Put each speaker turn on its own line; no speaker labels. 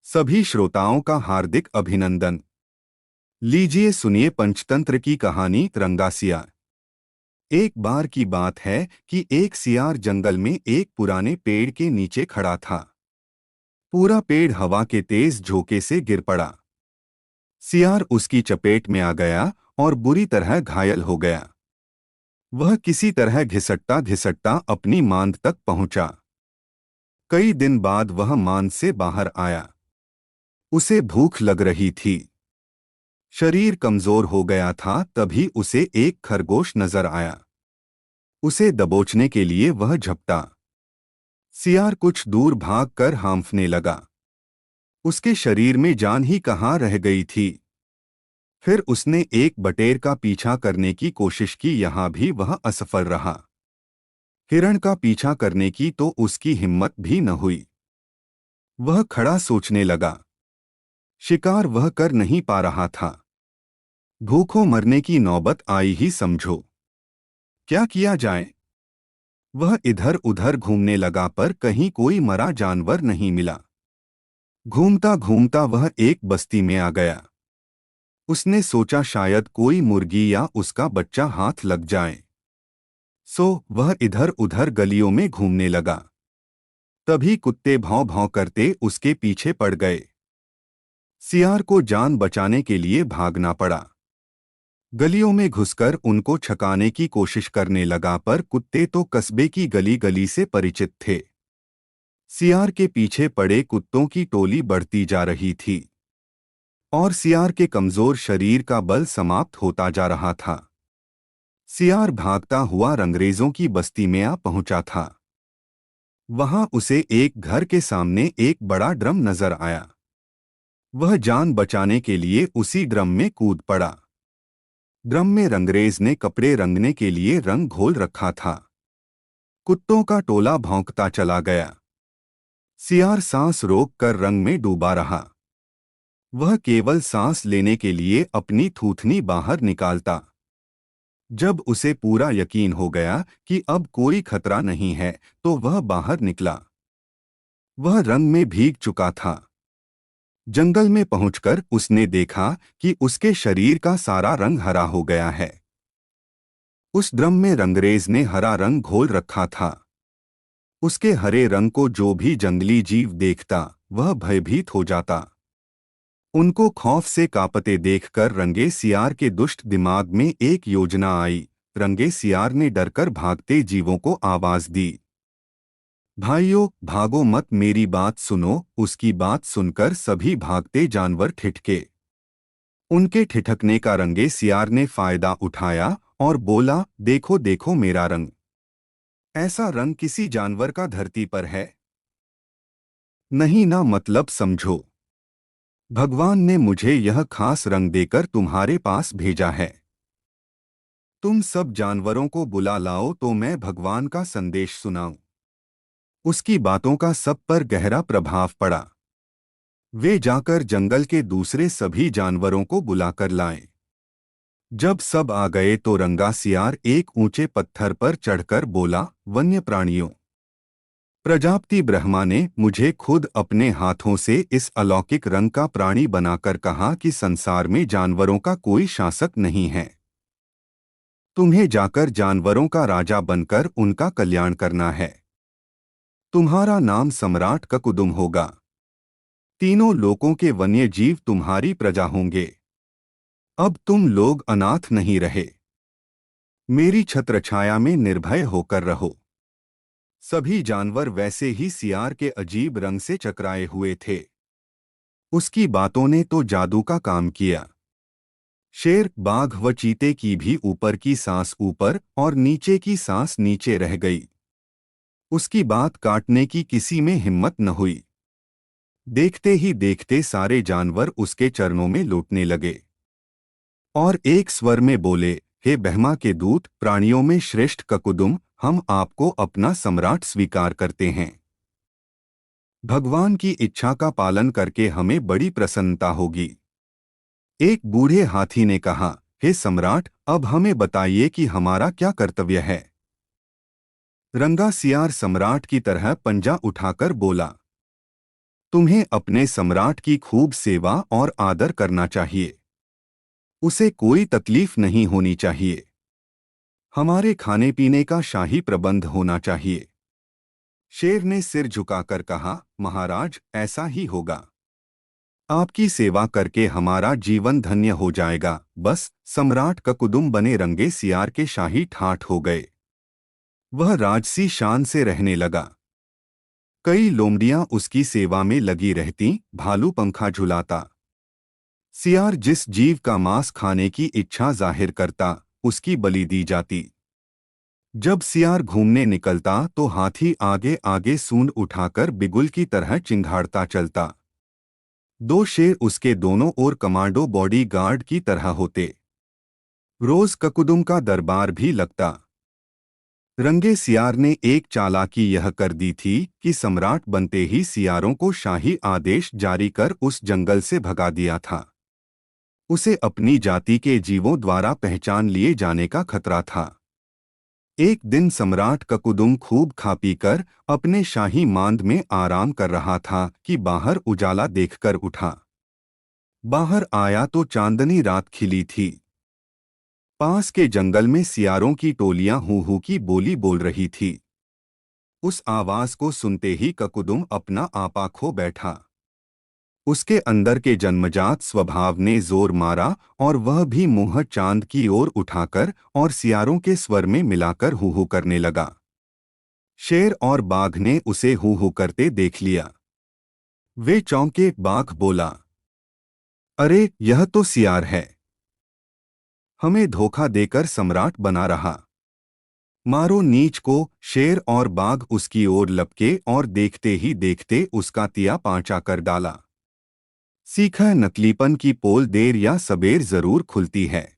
सभी श्रोताओं का हार्दिक अभिनंदन। लीजिए सुनिए पंचतंत्र की कहानी रंगा सियार। एक बार की बात है कि एक सियार जंगल में एक पुराने पेड़ के नीचे खड़ा था। पूरा पेड़ हवा के तेज झोंके से गिर पड़ा। सियार उसकी चपेट में आ गया और बुरी तरह घायल हो गया। वह किसी तरह घिसटता घिसटता अपनी मांद तक पहुंचा। कई दिन बाद वह मांद से बाहर आया। उसे भूख लग रही थी। शरीर कमजोर हो गया था। तभी उसे एक खरगोश नजर आया। उसे दबोचने के लिए वह झपटा। सियार कुछ दूर भागकर हांफने लगा। उसके शरीर में जान ही कहाँ रह गई थी। फिर उसने एक बटेर का पीछा करने की कोशिश की। यहाँ भी वह असफल रहा। हिरण का पीछा करने की तो उसकी हिम्मत भी न हुई। वह खड़ा सोचने लगा। शिकार वह कर नहीं पा रहा था। भूखों मरने की नौबत आई ही समझो। क्या किया जाए। वह इधर उधर घूमने लगा पर कहीं कोई मरा जानवर नहीं मिला। घूमता घूमता वह एक बस्ती में आ गया। उसने सोचा शायद कोई मुर्गी या उसका बच्चा हाथ लग जाए। सो वह इधर उधर गलियों में घूमने लगा। तभी कुत्ते भौं भौं करते उसके पीछे पड़ गए। सियार को जान बचाने के लिए भागना पड़ा। गलियों में घुसकर उनको छकाने की कोशिश करने लगा पर कुत्ते तो कस्बे की गली गली से परिचित थे। सियार के पीछे पड़े कुत्तों की टोली बढ़ती जा रही थी और सियार के कमजोर शरीर का बल समाप्त होता जा रहा था। सियार भागता हुआ रंगरेजों की बस्ती में आ पहुंचा था। वहां उसे एक घर के सामने एक बड़ा ड्रम नजर आया। वह जान बचाने के लिए उसी ड्रम में कूद पड़ा। ड्रम में रंगरेज ने कपड़े रंगने के लिए रंग घोल रखा था। कुत्तों का टोला भौंकता चला गया। सियार सांस रोक कर रंग में डूबा रहा। वह केवल सांस लेने के लिए अपनी थूथनी बाहर निकालता। जब उसे पूरा यकीन हो गया कि अब कोई खतरा नहीं है तो वह बाहर निकला। वह रंग में भीग चुका था। जंगल में पहुंचकर उसने देखा कि उसके शरीर का सारा रंग हरा हो गया है। उस ड्रम में रंगरेज ने हरा रंग घोल रखा था। उसके हरे रंग को जो भी जंगली जीव देखता वह भयभीत हो जाता। उनको खौफ से कांपते देखकर रंगे सियार के दुष्ट दिमाग में एक योजना आई। रंगे सियार ने डरकर भागते जीवों को आवाज दी, भाइयों भागो मत, मेरी बात सुनो। उसकी बात सुनकर सभी भागते जानवर ठिठके। उनके ठिठकने का रंगे सियार ने फायदा उठाया और बोला, देखो देखो मेरा रंग। ऐसा रंग किसी जानवर का धरती पर है नहीं ना, मतलब समझो। भगवान ने मुझे यह खास रंग देकर तुम्हारे पास भेजा है। तुम सब जानवरों को बुला लाओ तो मैं भगवान का संदेश सुनाऊं। उसकी बातों का सब पर गहरा प्रभाव पड़ा। वे जाकर जंगल के दूसरे सभी जानवरों को बुलाकर लाए। जब सब आ गए तो रंगा सियार एक ऊंचे पत्थर पर चढ़कर बोला, वन्य प्राणियों, प्रजापति ब्रह्मा ने मुझे खुद अपने हाथों से इस अलौकिक रंग का प्राणी बनाकर कहा कि संसार में जानवरों का कोई शासक नहीं है। तुम्हें जाकर जानवरों का राजा बनकर उनका कल्याण करना है। तुम्हारा नाम सम्राट ककुदुम होगा। तीनों लोकों के वन्य जीव तुम्हारी प्रजा होंगे। अब तुम लोग अनाथ नहीं रहे। मेरी छत्रछाया में निर्भय होकर रहो। सभी जानवर वैसे ही सियार के अजीब रंग से चकराए हुए थे। उसकी बातों ने तो जादू का काम किया। शेर, बाघ व चीते की भी ऊपर की सांस ऊपर और नीचे की सांस नीचे रह गई। उसकी बात काटने की किसी में हिम्मत न हुई। देखते ही देखते सारे जानवर उसके चरणों में लौटने लगे और एक स्वर में बोले, हे ब्रह्मा के दूत, प्राणियों में श्रेष्ठ ककुदुम, हम आपको अपना सम्राट स्वीकार करते हैं। भगवान की इच्छा का पालन करके हमें बड़ी प्रसन्नता होगी। एक बूढ़े हाथी ने कहा, हे सम्राट, अब हमें बताइए कि हमारा क्या कर्तव्य है। रंगा सियार सम्राट की तरह पंजा उठाकर बोला, तुम्हें अपने सम्राट की खूब सेवा और आदर करना चाहिए। उसे कोई तकलीफ नहीं होनी चाहिए। हमारे खाने पीने का शाही प्रबंध होना चाहिए। शेर ने सिर झुकाकर कहा, महाराज, ऐसा ही होगा। आपकी सेवा करके हमारा जीवन धन्य हो जाएगा। बस सम्राट ककुदुम बने रंगे सियार के शाही ठाठ हो गए। वह राजसी शान से रहने लगा। कई लोमड़ियां उसकी सेवा में लगी रहती, भालू पंखा झुलाता। सियार जिस जीव का मांस खाने की इच्छा जाहिर करता, उसकी बलि दी जाती। जब सियार घूमने निकलता तो हाथी आगे आगे सूंड उठाकर बिगुल की तरह चिंघाड़ता चलता। दो शेर उसके दोनों ओर कमांडो बॉडी गार्ड की तरह होते। रोज ककुदुम का दरबार भी लगता। रंगे सियार ने एक चालाकी यह कर दी थी कि सम्राट बनते ही सियारों को शाही आदेश जारी कर उस जंगल से भगा दिया था। उसे अपनी जाति के जीवों द्वारा पहचान लिए जाने का खतरा था। एक दिन सम्राट ककुदुम खूब खा पीकर अपने शाही मांद में आराम कर रहा था कि बाहर उजाला देखकर उठा। बाहर आया तो चांदनी रात खिली थी। पास के जंगल में सियारों की टोलियां हू हू की बोली बोल रही थी। उस आवाज को सुनते ही ककुदुम अपना आपा खो बैठा। उसके अंदर के जन्मजात स्वभाव ने जोर मारा और वह भी मुंह चांद की ओर उठाकर और सियारों के स्वर में मिलाकर हू हू करने लगा। शेर और बाघ ने उसे हू हू करते देख लिया। वे चौंके। बाघ बोला, अरे, यह तो सियार है। हमें धोखा देकर सम्राट बना रहा। मारो नीच को। शेर और बाघ उसकी ओर लपके और देखते ही देखते उसका तिया पांचा कर डाला। सीखा, नकलीपन की पोल देर या सबेर जरूर खुलती है।